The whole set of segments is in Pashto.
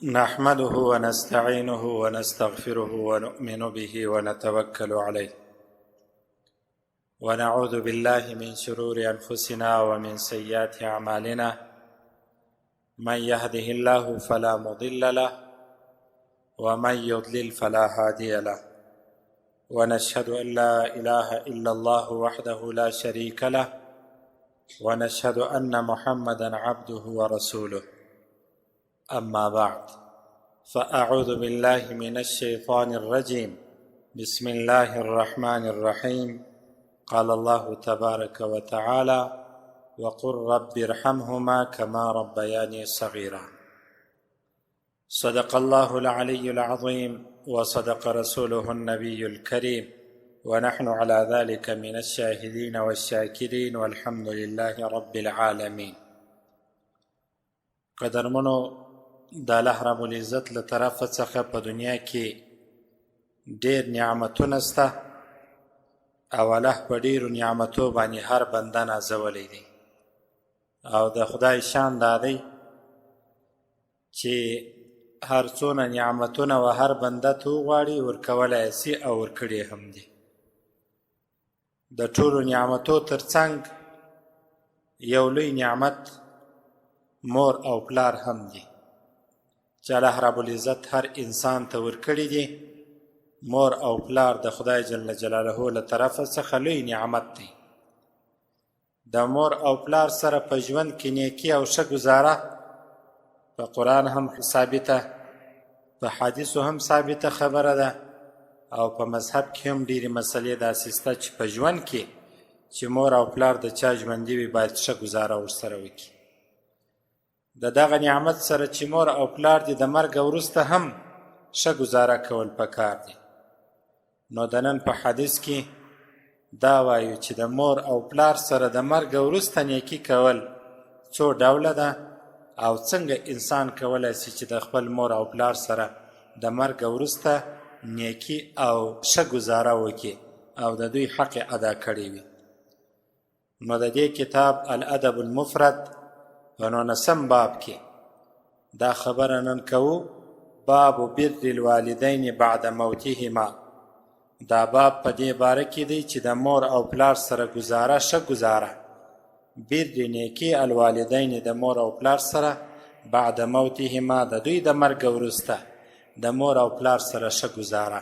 نحمده ونستعينه ونستغفره ونؤمن به ونتوكل عليه ونعوذ بالله من شرور أنفسنا ومن سيئات أعمالنا من يهده الله فلا مضل له ومن يضلل فلا هادي له ونشهد أن لا إله إلا الله وحده لا شريك له ونشهد أن محمدا عبده ورسوله أما بعد فأعوذ بالله من الشيطان الرجيم بسم الله الرحمن الرحيم قال الله تبارك وتعالى وقل رب ارحمهما كما ربياني صغيرا. صدق الله العلي العظيم وصدق رسوله النبي الكريم ونحن على ذلك من الشاهدين والشاكرين والحمد لله رب العالمين. قدرمنو د الله رب العزت له طرفه څخه په دنیا کې ډېر نعمتونه شته او الله په ډېرو نعمتو باندې هر بنده نازولی دی او د خدای شان دا دی چې هر څونه نعمتونه و هر بنده ته وغواړي ورکولی سي او ورکړي هم دي. د ټولو نعمتو ترڅنګ یو لوی نعمت مور او پلار هم دي چې الله رب العزت هر انسان ته ورکړي دي. مور او پلار د خدای جل جلاله له طرفه څخه لوی نعمت دی. د مور او پلار سره په ژوند کې نیکي او ښه ګزاره په قرآن هم ثابته، په حدیثو هم ثابته خبره ده او په مذهب کې هم ډېرې مسلې داسې شته چې په ژوند کې چې مور او پلار د چا ژوندي وي باید ښه ګزاره ورسره وکړي. د دغه نعمت سره چې مور او پلار دي د مرګ وروسته هم ښه ګزاره کول پکار دي. نو د نن په حدیث کې دا وایو چې د مور او پلار سره د مرګ وروسته نیکي کول څو ډوله ده او څنګه انسان کولی شي چې د خپل مور او پلار سره د مرګ وروسته نیکي او ښه ګزاره وکړي او د دوی حق ادا کړی وي. نو د دې کتاب الادب المفرد په 19 باب کې دا خبره نن کوو، باب بر الوالدین بعد موتهما. دا باب په دې باره کې دی چې د مور او پلار سره ګزاره ښه ګزاره، بر نیکي الوالدین د مور او پلار سره بعد موتهما د دوی د مرګ وروسته د مور او پلار سره ښه ګزاره.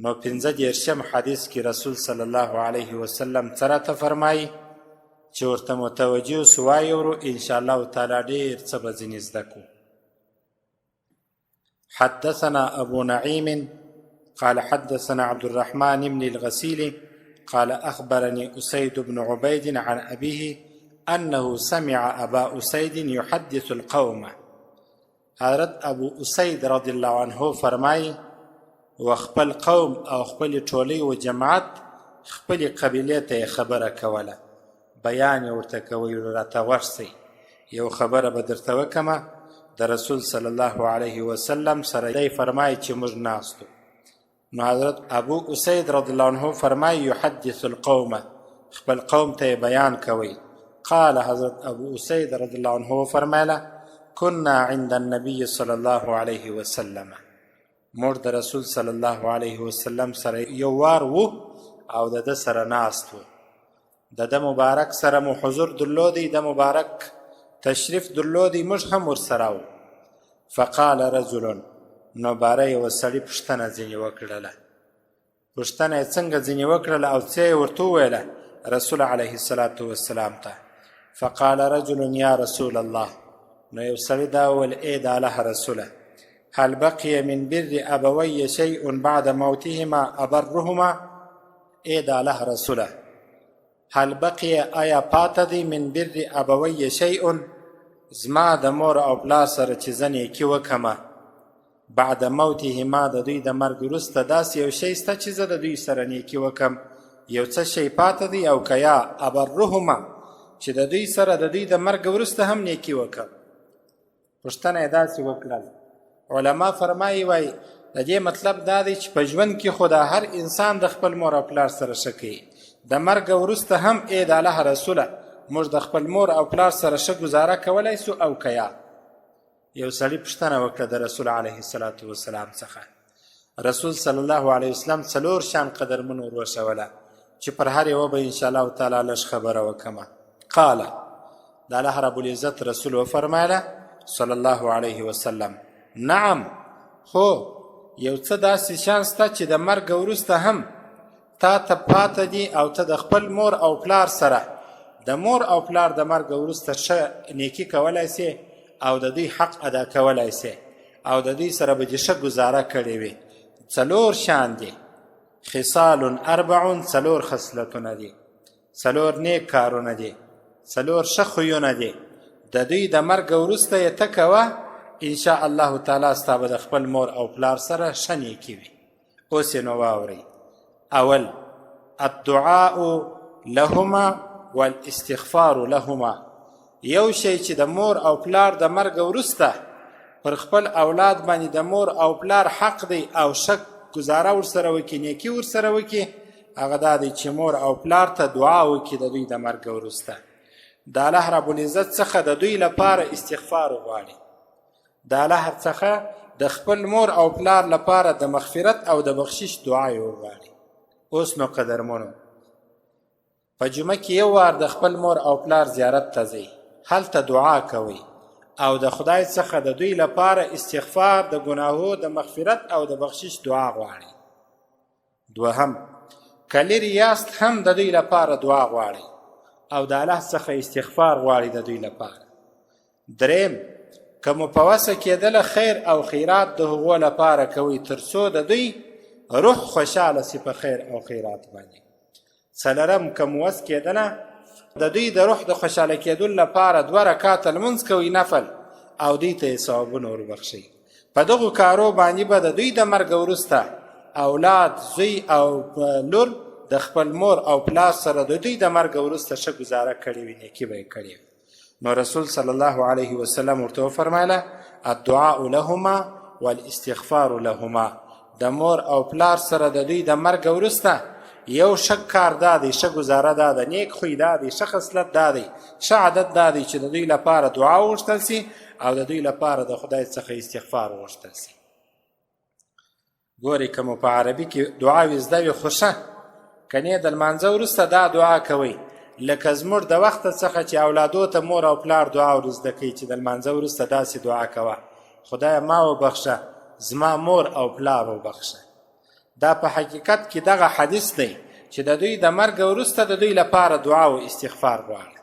نو 15 حدیث کې رسول صلی الله علیه وسلم څه راته فرمایي چې ورته متوجه سو وایو انشاءالله تعالی ډېر څه به ځینې زده کړو. حدثنا ابو نعيم قال حدثنا عبد الرحمن بن الغسيل قال أخبرني أسيد بن عبيد عن أبيه أنه سمع أبا أسيد يحدث القوم. حضرت ابو أسيد رضي الله عنه فرمای وخپل قوم او خپل ټولۍ و جماعت خپل قبیلې ته خبره کوله، بیان ورته کوي راته ورسئ یو خبره به درته وکمه. د رسول صلی الله علیه وسلم سره دی فرمایي چې موږ ناستو. نو حضرت ابو اسید رضی الله عنه فرمایي یحدث القوم، خپل قوم ته بیان کوي. قال حضرت ابو اسید رضی الله عنه فرمایله كنا عند النبي صلی الله علیه وسلم، موږ د رسول صلی الله علیه وسلم سره یو وار وو او د ده سره ناست وو. د ده مبارک سره مو حضور درلودی، د مبارک تشریف درلودی، موږ هم ورسره وو. فقال رجل، نو باره یوه سړي پوښتنه ځینې وکړله. پوښتنه یې څنګه ځینې وکړله او څه یې ورته وویله رسول علیه الصلاة والسلام ته؟ فقال رجل یا رسول الله، نو یو سړي دا وویل ای د الله رسوله، هل بقي من بر ابوی شیء بعد موتهما ابرهما؟ ای د الله رسوله، هل بقي آیا پاته دی من بر ابوی شیء، زما د مور او پلار سره چې زه نیکي وکمه بعد موتهما د دوی د مرګ وروسته داسې یو شی شته چې زه د دوی سره نیکي وکم، یو څه شی پاته دی او که یا ابرهما چې د دوی سره د دوی د مرګ وروسته هم نیکي وکم. پوښتنه یې داسې وکړل. علما فرمایي وایي د دې مطلب دا دی چې په ژوند کې خو د هر انسان د خپل مور او پلار سره ښه کوي، د مرګ وروسته هم ای د الله رسوله موږ د خپل مور او پلار سره ښه ګزاره کولی سو او که یا. یو سړي پوښتنه وکړه د رسول علیه السلام څخه. رسول صلی الله علیه وسلم 4 شان قدرمن ور وښوله چې پر هر یوه به انشاءالله تعالی لږ خبره وکړمه. قال، د الله رب العزت رسول وفرمایله صلی الله علیه وسلم، نعم، هو، یو څه داسې شان شته چې د مرګ وروسته هم تا ته پاته دي او ته د خپل مور او پلار سره د مور او پلار د مرګ وروسته ښه نیکي کولی سې او د دوی حق ادا کولی سې او د دوی سره به دې ښه ګزاره کړې وي. 4 شان دي. خصال 4 4 خصلتونه دي، 4 نیک کارونه دي، 4 ښه خویونه دي. د دوی د مرګ وروسته یې ته کوه، انشاء الله تعالی ستا به د خپل مور او پلار سره ښه نیکي وي. اوس یې نو واورئ. اول، الدعاء لهما والاستغفار لهما. یو شی چې د مور او پلار د مرګ وروسته پر خپل اولاد باندې د مور او پلار حق دی او ښه ګزاره ورسره وکړي، نیکي ورسره وکړي، هغه دا دی چې مور او پلار ته دعا وکړي د دوی د مرګ وروسته. د الله رب العزت څخه د دوی لپاره استغفار وغواړي، د الله څخه د خپل مور او پلار لپاره د مغفرت او د بخشش دعا یې وغواړي. اوس نو قدرمنو، په جمعه کې یو وار د خپل مور او پلار زیارت ته ځئ، هلته دعا کوئ او د خدای څخه د دوی لپاره استغفار، د ګناهو د مغفرت او د بخشش دعا غواړي. دوهم، که لرې یاست هم د دوی لپاره دعا غواړي او د الله څخه استغفار غواړي د دوی لپاره. دریم، که مو په وسه کېدله خیر او خیرات د هغو لپاره کوئ تر څو د دوی روح خوشحاله سي په خیر او خیرات باندې. څلورم، که مو وس کېدله د دوی د روح د خوشحاله کېدلو لپاره 2 رکعاته لمونځ کوئ نفل او دوی ته یې ثوابونه وربخښئ. په دغو کارو باندې به د دوی د مرګ وروسته اولاد، زوی او لور د خپل مور او پلار سره د دوی د مرګ وروسته ښه ګزاره کړې وي، نیکي به یې کړې وي. نو رسول صلی الله علیه وسلم ورته وفرمایله الدعاء لهما والاستغفار لهما. د مور او پلار سره د دوی د مرګ وروسته یو ښه کار دا دی، ښه ګزاره دا ده، نیک خوی دا دی، ښه خصلت دا دی، ښه عادت دا دی چې د دوی لپاره دعا وغوښتل سي او د دوی لپاره د خدای څخه استغفار وغوښتل سي. ګورئ، که مو په عربي کې دعاوې زده وي خو ښه، کنې د لمانځه وروسته دا دعا کوئ، لکه زموږ د وخته څخه چې اولادو ته مور او پلار دعا ور زده کوي چې د لمانځه وروسته داسې دعا کوه: خدایه ما وبخښه، زما مور او پلار وبخښه. دا په حقیقت کې دغه حدیث دی چې د دوی د مرګ وروسته د دوی لپاره دعا او استغفار غواړه.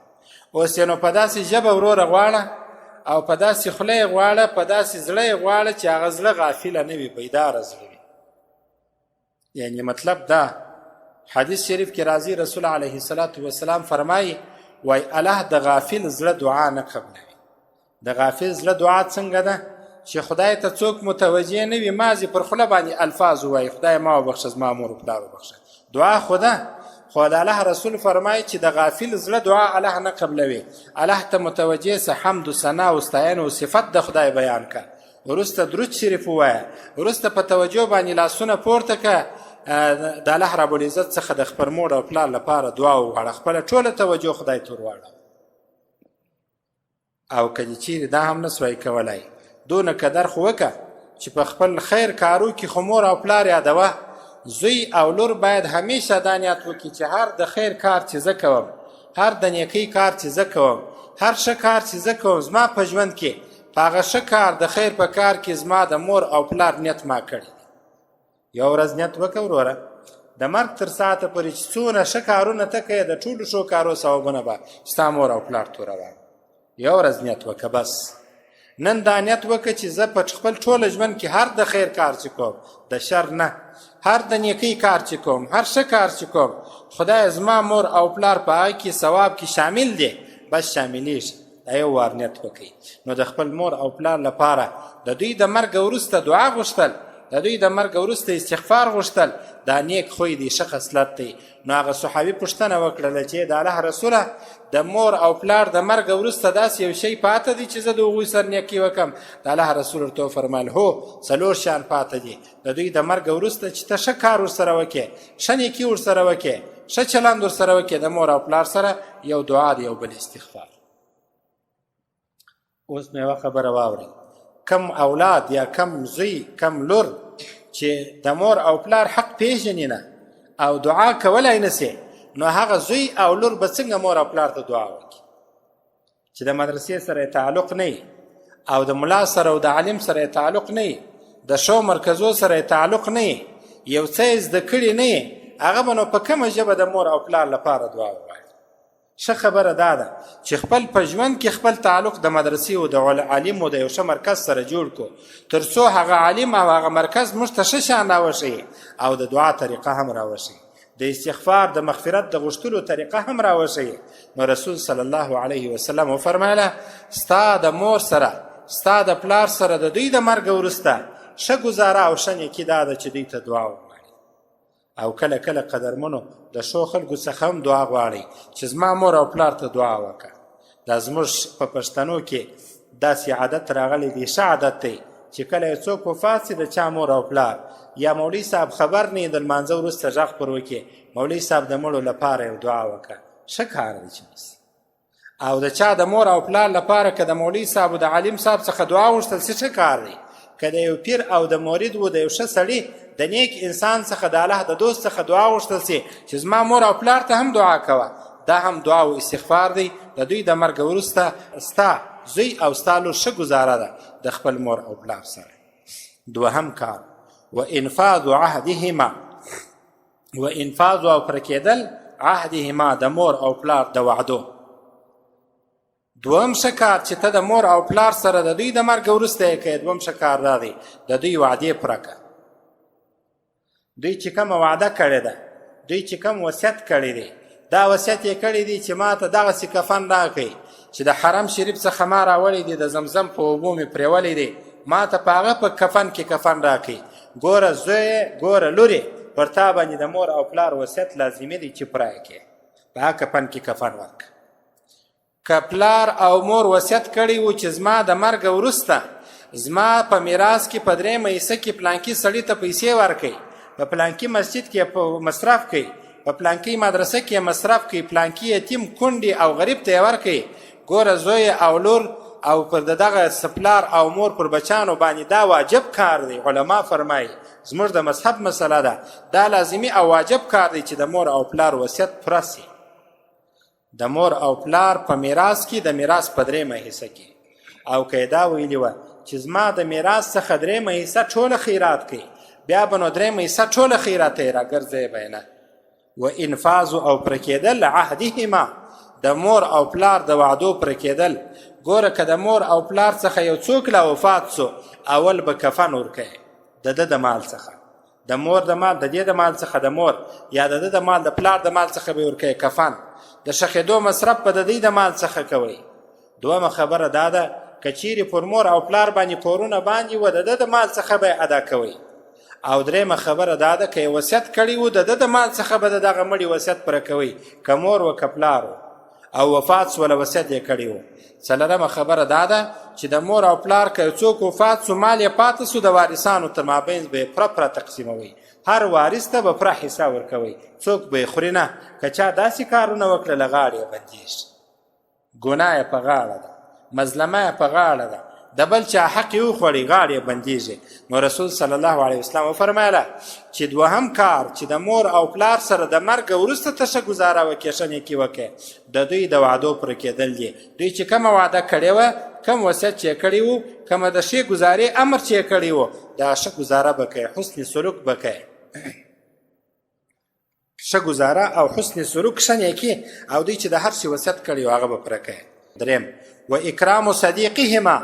اوس یې نو په داسې ژبه وروره غواړه او په داسې خوله یې غواړه، په داسې زړه یې غواړه چې هغه زړه غافله نه وي، بیداره زړه وي. یعنې مطلب دا، حدیث شریف کې راځي رسول علیه السلام فرمایي، وای الله د غافل زړه دعا نه قبلوي. د غافل زړه دعا څنګه ده چې خدای ته څوک متوجه نه وي، مازې پر خوله باندې الفاظ ووایي: خدای ما وبخښه، زما مور و پلار وبخښه. دعا خو ده، خو د الله رسول فرمایي چې د غافل زړه دعا الله نه قبلوي. الله ته متوجه سه، حمد و ثنا و ستاینه و صفت د خدای بیان که، وروسته درود شریف ووایه، وروسته په توجه باندې لاسونه پورته که، د الله رب العزت څخه د خپل مور او پلار لپاره دعا وغواړه، خپله ټوله توجه خدای ته ورواړه. او که دې چیرې دا هم نه سوای کولی، دونه قدر خو وکړه چې په خپل خیر کارو کې خو مور او پلار یادوه. زوی او لور باید همیشه دا نیت وکړي چې هر د خیر کار چې زه کوم، هر د نیکۍ کار چې زه کوم، هر ښه کار چې زه کوم، زما په ژوند کې په هغه ښه کار د خیر په کار کې زما د مور او پلار نیت ما کړی. یو ورځ نیت وکړه وروره، د مرګ تر ساعته پورې چې څونه ښه کارونه ته کوې، د ټولو ښو کارو ثوابونه به ستا مور او پلار توروه. یو ورځ نیت وکړه، بس نن دا نیت وکړه چې زه په خپل ټوله ژوند کې هر د خیر کار چې کوم، د شر نه، هر د نیکۍ کار چې کوم، هر ښه کار چې کوم، خدای زما مور او پلار په هغه کې ثواب کې شامل دی، بس شاملیږي. دا یو وار نیت وکړئ. نو د خپل مور او پلار لپاره د دوی د مرګ وروسته دعا غوښتل، د دوی د مرګ وروسته استغفار غوښتل، دا نیک خوی دی، ښه خصلت دی. نو هغه صحابي پوښتنه وکړله چې د الله رسوله، د مور او پلار د مرګ وروسته داسې یو شی پاته دی چې زه د هغوی سره نیکي وکړم؟ د الله رسول ورته وفرمیل هو، 4 شیان پاته دي د دوی د مرګ وروسته چې ته ښه کار ورسره وکړې، ښه نیکي ورسره وکړې، ښه چلند ورسره وکړې د مور او پلار سره. یو دعا دی، یو بل استغفار. اوس مې یوه خبره واورئ، کم اولاد یا کم زوی کم لور چې د مور او پلار حق پیژني نه او دعا کولی نسي، نو هغه زوی او لور به څنګه مور او پلار ته دعا وکړي چې د مدرسې سره تعلق نه او د ملا سره او د عالم سره تعلق نه، د شو مرکزو سره تعلق نه، یو څه زده کړي نه، هغه به نو په کومه ژبه د مور او پلار لپاره دعا ووایي؟ ښه خبره دا ده چې خپل په ژوند کې خپل تعلق د مدرسې او د عالم او د یو ښه مرکز سره جوړ کړو، تر څو هغه عالم او هغه مرکز موږ ته ښه شیان راوښیي او د دعا طریقه هم راوښیي، د استغفار د مغفرت د غوښتلو طریقه هم راوښیي. نو رسول صلی الله علیه وسلم وفرمایله ستا د مور سره ستا د پلار سره د دوی د مرګ وروسته ښه ګزاره او ښه نیکي دا ده چې دوی ته دعا وغواړي. او کله کله قدرمنو د ښو خلکو څخه هم دعا غواړئ چې زما مور او پلار ته دعا وکړه. دا زموږ په پښتنو کې داسې عادت راغلی دی، ښه عادت دی چې کله یو څوک وفات سي د چا مور او پلار یا مولوي صاحب خبر نه د لمانځه وروسته غږ پر وکړي مولوي صاحب د مړو لپاره یو دعا وکړه. ښه کار دی چې بس او د چا د مور او پلار لپاره که د مولوي صاحب او د عالم صاحب څخه دعا وغوښتل سي ښه کار دی. که د یو پیر او د مرید و د یو ښه سړي د نیک انسان څخه د الله د دوست څخه دعا وغوښتل سي چې زما مور او پلار ته هم دعا کوه، دا هم دعا او استغفار دی. د دوی د مرګ وروسته ستا زوی او ستا لور ښه ګزاره ده د خپل مور او پلار سره. دوهم کار وانفاذ عهدهما، وانفاذ او پوره کېدل عهدهما د مور او پلار د وعدو. دوهم ښه کار چې ته د مور او پلار سره د دوی د مرګ وروسته یې کوې، دوهم ښه کار دا دی د دوی وعدې پوره کړه. دوی چې کومه وعده کړې ده، دوی چې کوم وصیت کړی دی، دا وصیت یې کړی دی چې ما ته دغسې کفن راکړئ چې د حرم شریف څخه ما راوړی دی، د زمزم په اوبو مې پرېولی دی، ما ته په هغه په کفن کې کفن راکړئ. ګوره زویې ګوره لورې، پر تا باندې د مور او پلار وصیت لازمي دی چې پوره یې کړې، په هغه کفن کې کفن ورکړه. که پلار او مور وصیت کړی و چې زما د مرګ وروسته زما په میراث کې په درېیمه حصه کې پلانکي سړي ته پیسې ورکړئ، په پلانکي مسجد کې مصرف کړئ، په پلانکي مدرسه کې مصرف کړئ، پلانکي یتیم کونډې او غریب ته یې ورکړئ. ګوره زوی او لور او پر دغه پلار او مور پر بچانو باندې دا واجب کار دی. علما فرمایي زموږ د مذهب مسله ده، دا لازمي او واجب کار دی چې د مور او پلار وصیت پوره سي. د مور او پلار په میراث کې د میراث په درېیمه حصه کې، او که یې دا ویلي وه چې زما د میراث څخه درېیمه حصه ټوله خیرات کوي، بیا به نو درېیمه حصه ټوله خیرات یې راګرځوي به یې نه. و انفاذ او پوره کېدل عهدهما، د مور او پلار د وعدو پوره کېدل. ګوره که د مور او پلار څخه یو څوک لا وفات سو، اول به کفن ورکوي د ده د مال څخه، د مور د مال د دې د مال څخه د مور یا د ده د مال د پلار د مال څخه به ورکوي کفن، د شخېدو مصرف به د دوی د مال څخه کوئ. دومه خبره دا ده که چیرې پر مور او پلار باندې پورونه باندې و د ده د مال څخه به ادا کوئ. او درېیمه خبره دا ده که یې وصیت کړی و د ده د مال څخه به د دغه مړي وصیت پوره کوئ، که مور و که پلار و او وفات سوله وصیت یې کړی و. څلورمه خبره دا ده چې د مور او پلار که څوک وفات سو مال یې پاته سو، د وارثانو تر مابین به یې پوره تقسیموئ، هر وارث ته به پوره حصه ورکوئ، څوک به یې خوري نه. که چا داسې کارونه وکړه له غاړې یې بندېږي، ګناه یې په غاړه ده، مظلمه یې په غاړه ده، د بل چا حق یې وخوړي غاړې یې بندېږي. نو رسول صلی الله علیه وسلم وفرمایله چې دوهم کار چې د مور او پلار سره د مرګ وروسته ته ښه ګزاره وکړې، ښه نیکي وکړې، د دوی د وعدو پوره کېدل دي. دوی چې کومه وعده کړې وه، کوم وصیت چې یې کړی و، کومه د ښې ګزارې امر چې یې کړی و، دا ښه ګزاره به کوې، حسن سلوک به کوې، ښه ګزاره او حسن سلوک ښه نیکي، او دوی چې د هر شي وصیت کړی و هغه به پوره کوې. درېیم و اکرام صدیقهما،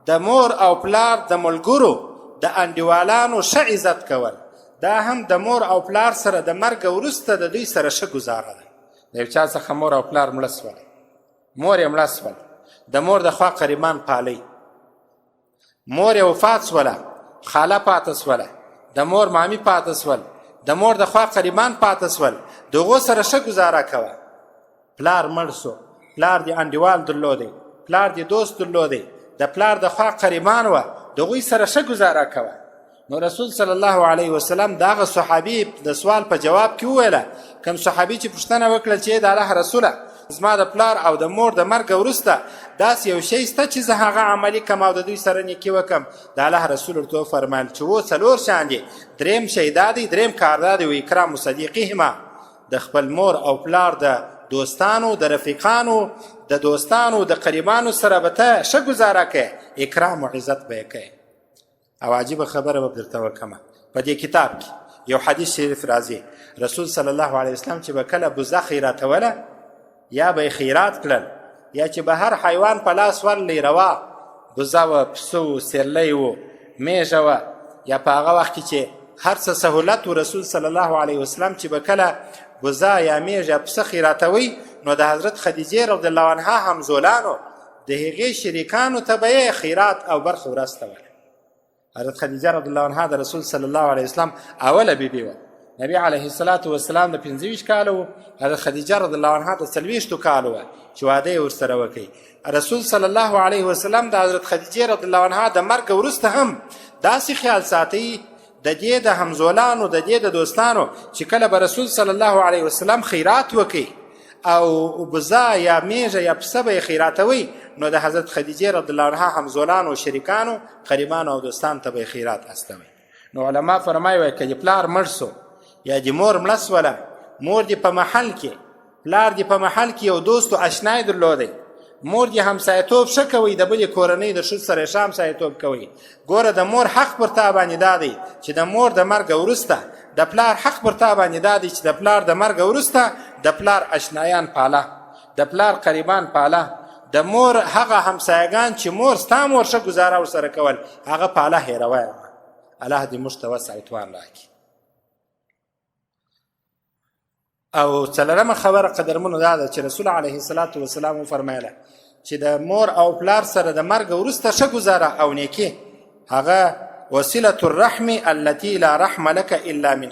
د مور او پلار د ملګرو د انډیوالانو ښه عزت کول، دا هم د مور او پلار سره د مرګ وروسته د دوی سره ښه ګزاره ده. د یو چا څخه مور او پلار مړه سول، مور یې مړه سول، د مور د خوا قریبان پالئ، مور یې وفات سوله، خاله پاته سوله، د مور مامي پاته سول، د مور د خوا قریبان پاته سول، د هغو سره ښه ګزاره کوه. پلار مړ سو، پلار دې انډیوال درلودی، پلار دې دوست درلودی، د پلار د خوا قریبان وه، د هغوی سره ښه ګزاره کوه. نو رسول صلی الله علیه وسلم د هغه صحابي د سوال په جواب کې وویله، کوم صحابي چې پوښتنه وکړه چې د الله رسوله زما د پلار او د مور د مرګ وروسته داسې یو شی شته چې زه هغه عملي کم او د دوی سره نیکي وکړم. د الله رسول ورته وفرمیل چې و څلور شیان دي. دریم شی دا دی، دریم کار دا دی و اکرام صدیقهما، د خپل مور او پلار د دوستانو د رفیقانو د دوستانو د قریبانو سره به ته ښه ګزاره کوې، اکرام و عزت به یې کوې. او عجیبه خبره به درته وکړمه، په دې کتاب کې یو حدیث شریف راځي، رسول صلی الله علیه وسلم چې به کله بوزه خیراتوله یا به یې خیرات کړل یا چې به هر حیوان په لاس ورلی روا، بوزه وه، پسه و، سیرلی و، میږه وه، یا په هغه وخت کې چې هر څه سهولت و، رسول صلی الله علیه وسلم چې به کله بوزه یا میږه یا پسه خیراتوي نو د حضرت خدیجې رضی الله عنها همزولانو د هغې شریکانو ته به یې خیرات او برخه ورستوله. حضرت خدیجه رضی الله عنها د رسول صلی الله علیه وسلم اوله بیبي وه. نبی علیه الصلاة والسلام د 25 کاله و، حضرت خدیجه رضی الله عنها د 40 کاله وه چې واده یې ورسره وکړي. رسول صلی الله علیه وسلم د حضرت خدیجې رضی الله عنها د مرګ وروسته هم داسې خیال ساتي د دې د همزولانو د دې د دوستانو چې کله به رسول صلی الله علیه وسلم خیرات وکړي او بوزه یا میږه یا پسه به یې خیراتوي نو د حضرت خدیجې رضی الله عنها همزولانو، شریکانو، قریبانو او دوستانو ته به یې خیرات استوي. نو علما فرمایي وایي که دې پلار مړ سو یا دې مور مړه سوله، مور دې په محل کې، پلار دې په محل کې یو دوست و اشنای درلودی، مور دې همسایتوب ښه کوئ، د بلې کورنۍ د ښځو سره یې ښه همسایتوب کوئ. ګوره د مور حق پر تا باندې دا دی چې د مور د مرګ وروسته، د پلار حق پر تا باندې دا دی چې د پلار د مرګ وروسته د پلار اشنایان پاله، د پلار قریبان پاله، د مور هغه همسایګان چې مور ستا مور ښه ګزاره ورسره کول هغه پاله هېروه. الله دې موږ ته وسع اتوان راکړي. او څلورمه خبره قدرمنو دا ده چې رسول علیه الصلاة والسلام وفرمایله چې د مور او پلار سره د مرګ وروسته ښه ګزاره او نیکي هغه وصلة الرحم التي لا رحم لك الا من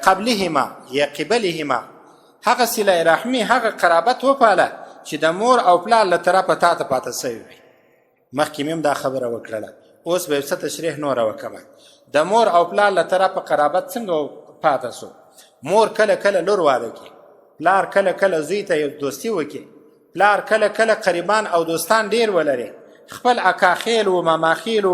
قبلهما یا قبلهما، هغه صله رحمي، هغه قرابت وپاله چې د مور او پلار له طرفه تا ته پاته سوی وي. مخکې مې هم دا خبره وکړله، اوس به یو څه تشریح نوره وکړم. د مور او پلار له طرفه قرابت څنګه پاته سو؟ مور کله کله لور واده کړي، پلار کله کله زوی ته یو دوستي وکړي، پلار کله کله قریبان او دوستان ډیر ولري، خپل اکاخیل و ماماخیل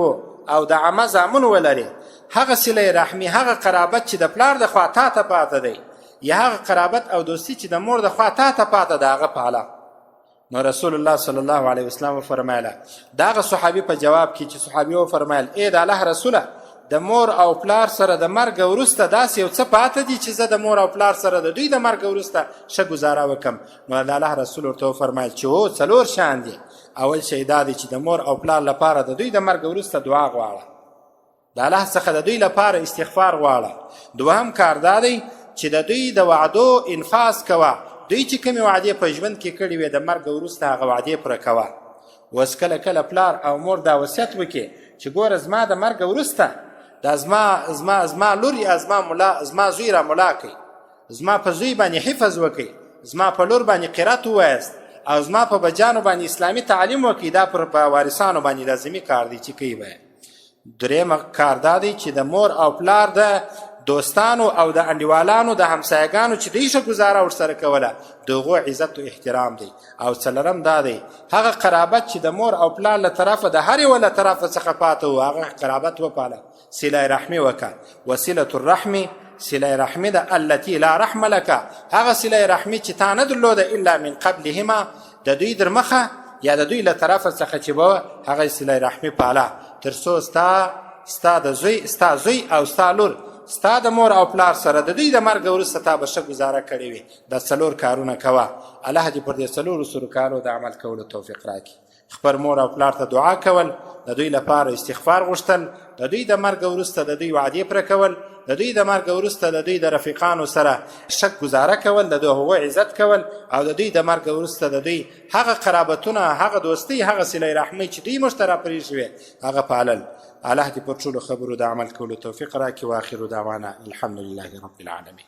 او د عمه زامن ولري. هغه صله رحمي، هغه قرابت چې د پلار د خوا تا ته پاته دی یا هغه قرابت او دوستي چې د مور د خوا تا ته پاته ده هغه پاله. نو رسول الله صلی الله علیه وسلم وفرمایله د هغه صحابي په جواب کې چې صحابي وفرمایل ای د الله رسوله، د مور او پلار سره د مرګ وروسته داسې یو څه پاته دي چې زه د مور او پلار سره د دوی د مرګ وروسته ښه ګزاره وکړم. نو د الله رسول ورته وفرمایل چې هو څلور شیان دي. اول شی دا دی چې د مور او پلار لپاره د دوی د مرګ وروسته دعا غواړه، د الله څخه د دوی لپاره استغفار غواړه. دوهم کار دا دی چې د دوی د وعدو انفاظ کوه، دوی چې کومې وعدې په ژوند کې کړې وې د مرګ وروسته هغه وعدې پوره کوه. اوس کله کله پلار او مور دا وصیت وکړي چې ګوره زما د مرګ وروسته دا زما لور یا زما زوی را ملا کړي، زما په زوی باندې حفظ وکړي، زما په لور باندې قرات ووایست او زما په بچیانو باندې اسلامي تعلیم وکړي. دا پر وارثانو باندې لازمي کار دی چې کوي به. درېیم کار دا دی چې د مور او پلار د دوستانو او د انډیوالانو د همسایګانو چې دوی ښه ګزاره ورسره کوله د هغو عزت و احترام دی. او څلورم دا دی هغه قرابت چې د مور او پلار له طرفه د هر یوه له طرفه څخه پاته و هغه قرابت وپاله، صله رحمي وکړه. وصلة الرحم، صله رحمي ده التي لا رحم لك، هغه صله رحمي چې تا نه درلوده الا من قبلهما، د دوی در مخه یا د دوی له طرفه څخه چې به هغه صله رحمي پاله تر څو ستا زوی او ستا لور ستا د مور او پلار سره د دوی د مرګ وروسته تا به ښه ګزاره کړې وي. دا څلور کارونه کوه. الله دې پر دې څلورو سرو کارو د عمل کولو توفیق راکړي. خپل مور او پلار ته دعا کول، د دوی لپاره استغفار غوښتل، د دوی د مرګ وروسته د دوی وعدې پوره کول، د دوی د مرګ وروسته د دوی د رفیقانو سره ښه ګزاره کول، د هغو عزت کول، او د دوی د مرګ وروسته د دوی هغه قرابتونه، هغه دوستي، هغه صله رحمي چې دوی موږ ته راپرې شوې هغه پالل. الله دې پر ټولو خبرو د عمل کولو توفیق راکړي. واخر دعوانا الحمد لله رب العالمین.